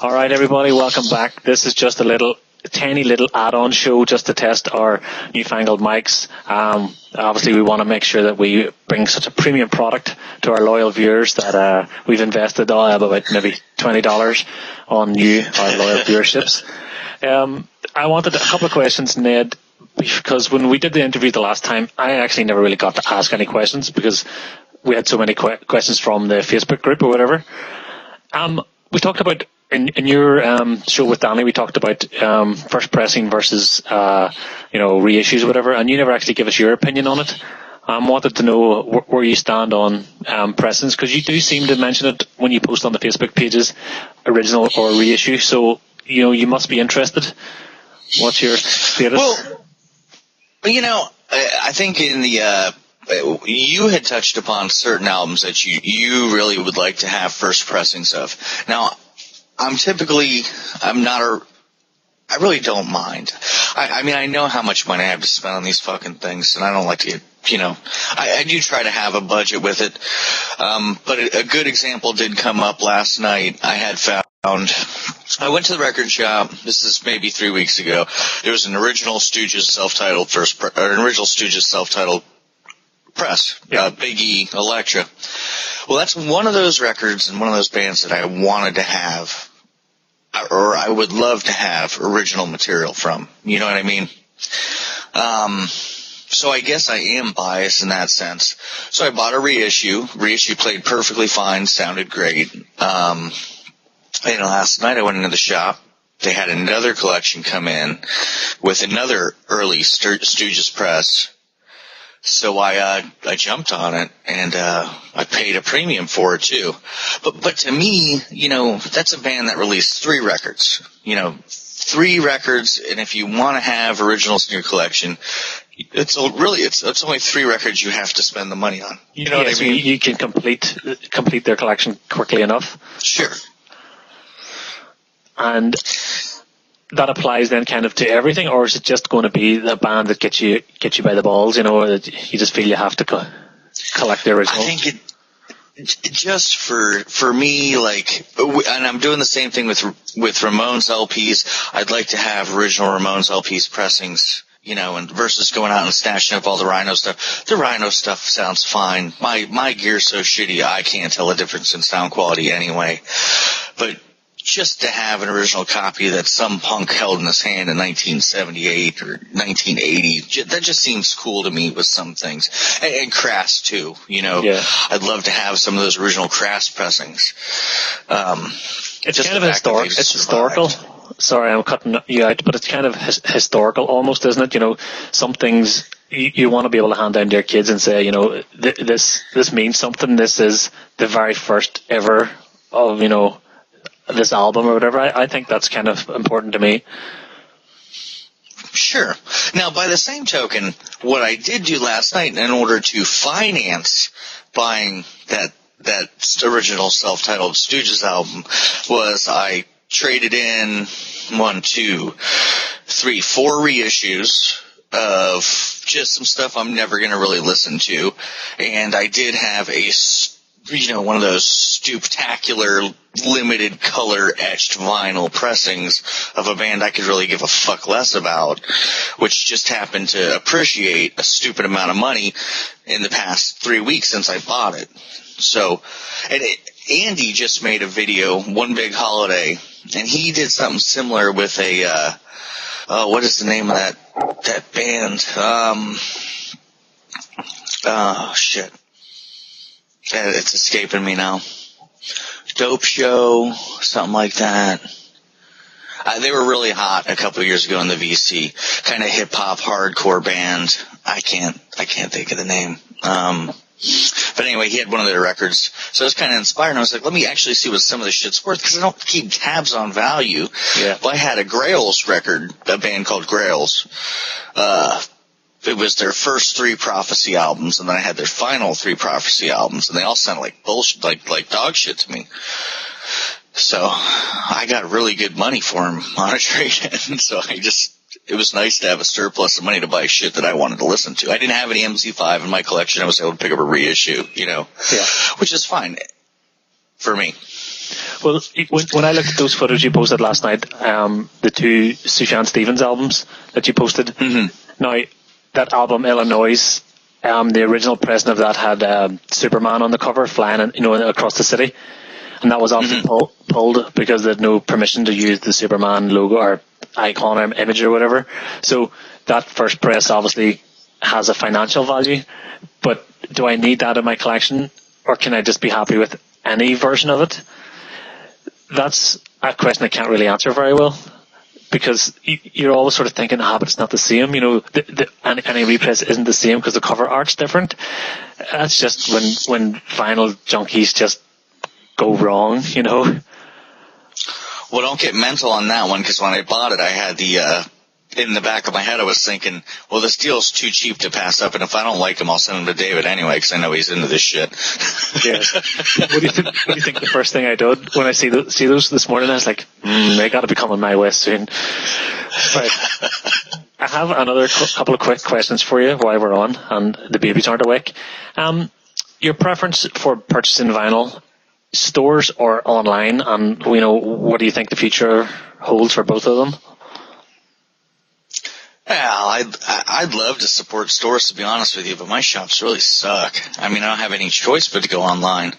All right, everybody, welcome back. This is just a tiny little add-on show just to test our newfangled mics. Obviously, we want to make sure that we bring such a premium product to our loyal viewers that we've invested about maybe $20 on you, our loyal viewerships. I wanted a couple of questions, Ned, because when we did the interview the last time, I actually never really got to ask any questions because we had so many questions from the Facebook group or whatever. We talked about in your show with Danny, we talked about first pressing versus reissues or whatever, and you never actually give us your opinion on it. Wanted to know where you stand on pressings, because you do seem to mention it when you post on the Facebook pages, original or reissue. So you must be interested. What's your status? Well, I think in the you had touched upon certain albums that you really would like to have first pressings of. Now, I really don't mind. I know how much money I have to spend on these fucking things, and I don't like to I do try to have a budget with it. But a good example did come up last night. I went to the record shop. This is maybe 3 weeks ago. There was an original Stooges self-titled press, yeah. Big E, Elektra. Well, that's one of those records and one of those bands that I wanted to have, or I would love to have original material from. You know what I mean? So I guess I am biased in that sense. So I bought a reissue. Reissue played perfectly fine, sounded great. Last night I went into the shop. They had another collection come in with another early Stooges press. So I jumped on it, and I paid a premium for it too. But to me, that's a band that released 3 records. 3 records, and if you want to have originals in your collection, it's only 3 records you have to spend the money on. You know what I mean? You can complete their collection quickly enough. Sure. And that applies then kind of to everything, or is it just going to be the band that gets you by the balls, or that you just feel you have to collect the original? I think it just for me, and I'm doing the same thing with Ramones LPs. I'd like to have original Ramones LPs pressings, and versus going out and snatching up all the Rhino stuff. The Rhino stuff sounds fine. My gear's so shitty I can't tell the difference in sound quality anyway. But just to have an original copy that some punk held in his hand in 1978 or 1980, that just seems cool to me with some things. And Crass, too, Yeah. I'd love to have some of those original Crass pressings. It's just kind of historical. Sorry, I'm cutting you out, but it's kind of historical almost, isn't it? Some things you want to be able to hand down to your kids and say, this means something. This is the very first ever of, this album or whatever. I think that's kind of important to me. Sure. Now, by the same token, what I did do last night in order to finance buying that original self-titled Stooges album was I traded in 4 reissues of just some stuff I'm never going to really listen to, and I did have one of those stuptacular limited color etched vinyl pressings of a band I could really give a fuck less about, which just happened to appreciate a stupid amount of money in the past 3 weeks since I bought it. So, Andy just made a video, One Big Holiday, and he did something similar with what is the name of that band? Shit. It's escaping me now. Dope Show, something like that. They were really hot a couple of years ago in the VC. Kind of hip-hop, hardcore band. I can't think of the name. But anyway, he had one of their records. So I was kind of inspired, and I was like, let me actually see what some of this shit's worth, because I don't keep tabs on value. Yeah. Well, I had a Grails record, a band called Grails. It was their first 3 Prophecy albums, and then I had their final 3 Prophecy albums, and they all sounded like bullshit, like dog shit to me. So I got really good money for them on a trade-in, so it was nice to have a surplus of money to buy shit that I wanted to listen to. I didn't have any MC5 in my collection. I was able to pick up a reissue, Yeah. which is fine for me. Well, when I looked at those photos you posted last night, the two Sufjan Stevens albums that you posted, now that album Illinois, the original pressing of that had Superman on the cover flying, across the city, and that was obviously pulled because they had no permission to use the Superman logo or icon or image or whatever. So that first press obviously has a financial value, but do I need that in my collection, or can I just be happy with any version of it? That's a question I can't really answer very well, because you're always sort of thinking, but it's not the same. Any repress isn't the same because the cover art's different. That's just when vinyl junkies just go wrong, Well, don't get mental on that one, because when I bought it, I had in the back of my head, I was thinking, well, this deal's too cheap to pass up, and if I don't like him, I'll send him to David anyway, because I know he's into this shit. Yeah. What do you think the first thing I did when I see those this morning? I was like, they got to be coming my way soon. Right. I have another couple of quick questions for you while we're on, and the babies aren't awake. Your preference for purchasing vinyl, stores or online, and what do you think the future holds for both of them? Well, I'd love to support stores, to be honest with you, but my shops really suck. I mean, I don't have any choice but to go online.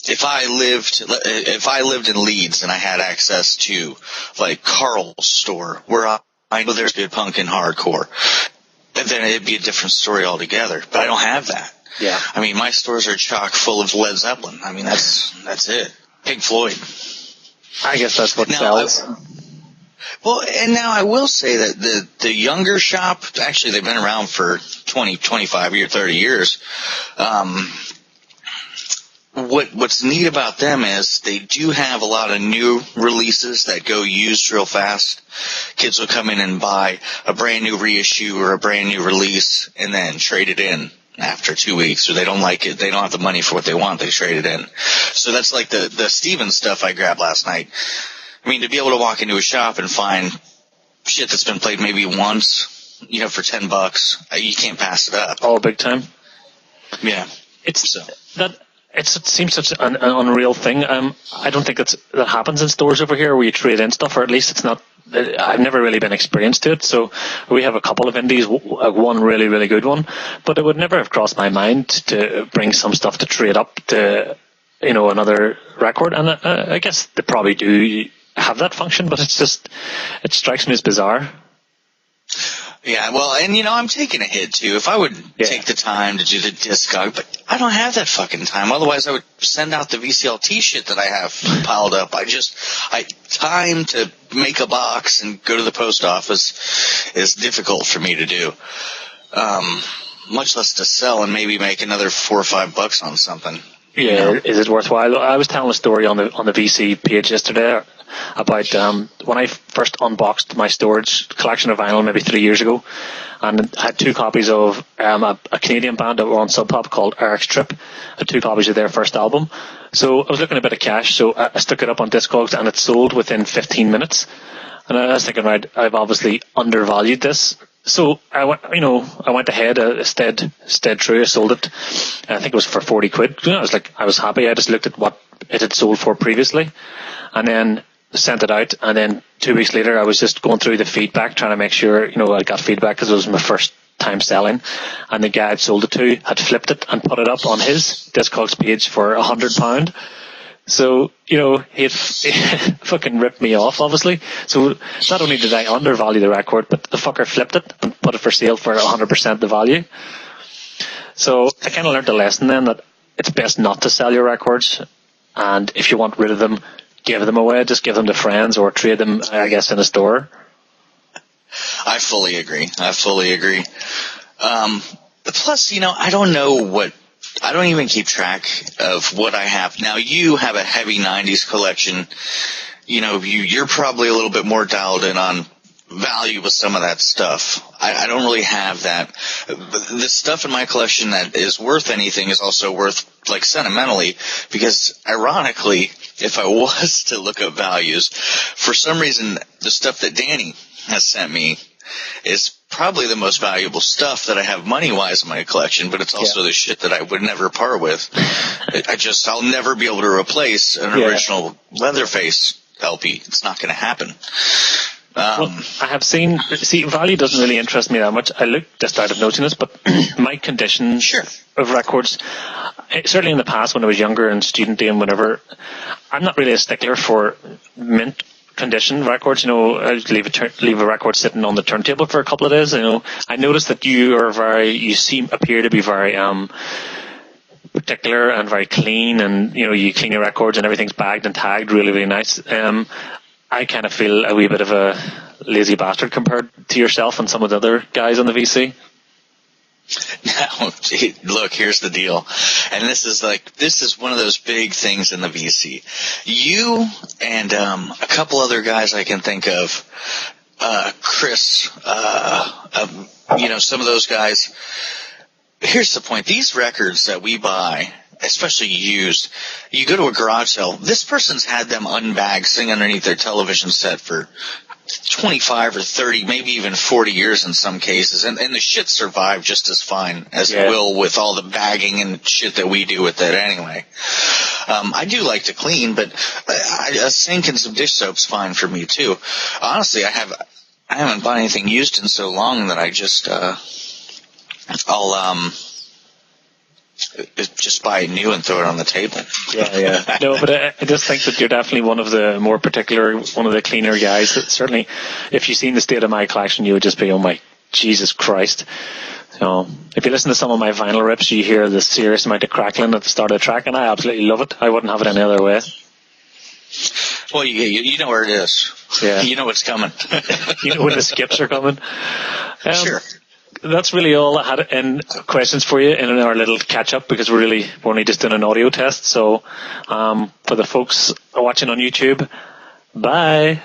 If I lived in Leeds and I had access to like Carl's store, where I know there's good punk and hardcore, then it'd be a different story altogether. But I don't have that. Yeah. I mean, my stores are chock full of Led Zeppelin. I mean, that's it. Pink Floyd. I guess that's what sells. Well, and now I will say that the younger shop, actually they've been around for 20, 25 years, 30 years. What's neat about them is they do have a lot of new releases that go used real fast. Kids will come in and buy a brand new reissue or a brand new release and then trade it in after 2 weeks, or they don't like it, they don't have the money for what they want, they trade it in. So that's like the Stevens stuff I grabbed last night. I mean, to be able to walk into a shop and find shit that's been played maybe once, for $10, you can't pass it up. Oh, big time. Yeah. It seems such an unreal thing. I don't think that happens in stores over here where you trade in stuff, or at least it's not. I've never really been experienced to it. So we have a couple of indies, one really, really good one, but it would never have crossed my mind to bring some stuff to trade up to, another record. And I guess they probably do have that function, but it strikes me as bizarre. Yeah, well, and I'm taking a hit too. If I would take the time to do the Discog, but I don't have that fucking time. Otherwise, I would send out the VCLT shit that I have piled up. Time to make a box and go to the post office is difficult for me to do. Much less to sell and maybe make another $4 or $5 on something. Yeah, is it worthwhile? I was telling a story on the VC page yesterday about when I first unboxed my storage collection of vinyl maybe 3 years ago, and I had two copies of a Canadian band that were on Sub Pop called Eric's Trip. I had two copies of their first album. So I was looking at a bit of cash, so I stuck it up on Discogs, and it sold within 15 minutes. And I was thinking, right, I've obviously undervalued this. So I went ahead, stayed true. I sold it. I think it was for 40 quid. I was happy. I just looked at what it had sold for previously, and then sent it out. And then 2 weeks later, I was just going through the feedback, trying to make sure, I got feedback because it was my first time selling. And the guy I'd sold it to had flipped it and put it up on his Discogs page for £100. So, he had fucking ripped me off, obviously. So not only did I undervalue the record, but the fucker flipped it and put it for sale for 100% the value. So I kind of learned a lesson then that it's best not to sell your records. And if you want rid of them, give them away. Just give them to friends or trade them, I guess, in a store. I fully agree. Plus, I don't even keep track of what I have. Now, you have a heavy 90s collection. You're probably a little bit more dialed in on value with some of that stuff. I don't really have that. The stuff in my collection that is worth anything is also worth, sentimentally, because ironically, if I was to look up values, for some reason, the stuff that Danny has sent me is probably the most valuable stuff that I have money-wise in my collection, but it's also the shit that I would never part with. I'll never be able to replace an original Leatherface LP. It's not going to happen. Well, I have seen value doesn't really interest me that much. I look just out of noting this, but my condition of records, certainly in the past when I was younger and student and whatever, I'm not really a stickler for mint condition records. I leave a record sitting on the turntable for a couple of days. I noticed that you appear to be very particular and very clean, and you clean your records and everything's bagged and tagged really, really nice. I kind of feel a wee bit of a lazy bastard compared to yourself and some of the other guys on the VC. No, look, here's the deal. And this is one of those big things in the VC. You and a couple other guys I can think of, Chris, some of those guys. Here's the point. These records that we buy, especially used, you go to a garage sale, this person's had them unbagged sitting underneath their television set for 25 or 30, maybe even 40 years in some cases, and the shit survived just as fine as it will with all the bagging and shit that we do with it anyway. I do like to clean, but a sink and some dish soap's fine for me too. Honestly, I haven't bought anything used in so long that I just I'll just buy it new and throw it on the table. Yeah. No, but I just think that you're definitely one of the more particular, one of the cleaner guys. That certainly, if you've seen the state of my collection, you would just be, oh my Jesus Christ. If you listen to some of my vinyl rips, you hear the serious amount of crackling at the start of the track, and I absolutely love it. I wouldn't have it any other way. Well, you know where it is. Yeah. You know what's coming. You know when the skips are coming. Sure. That's really all I had in questions for you in our little catch-up, because we're only just doing an audio test. So for the folks watching on YouTube, bye.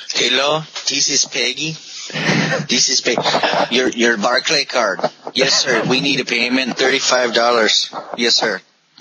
Hello, this is Peggy. This is Peggy. Your Barclay card. Yes, sir. We need a payment, $35. Yes, sir.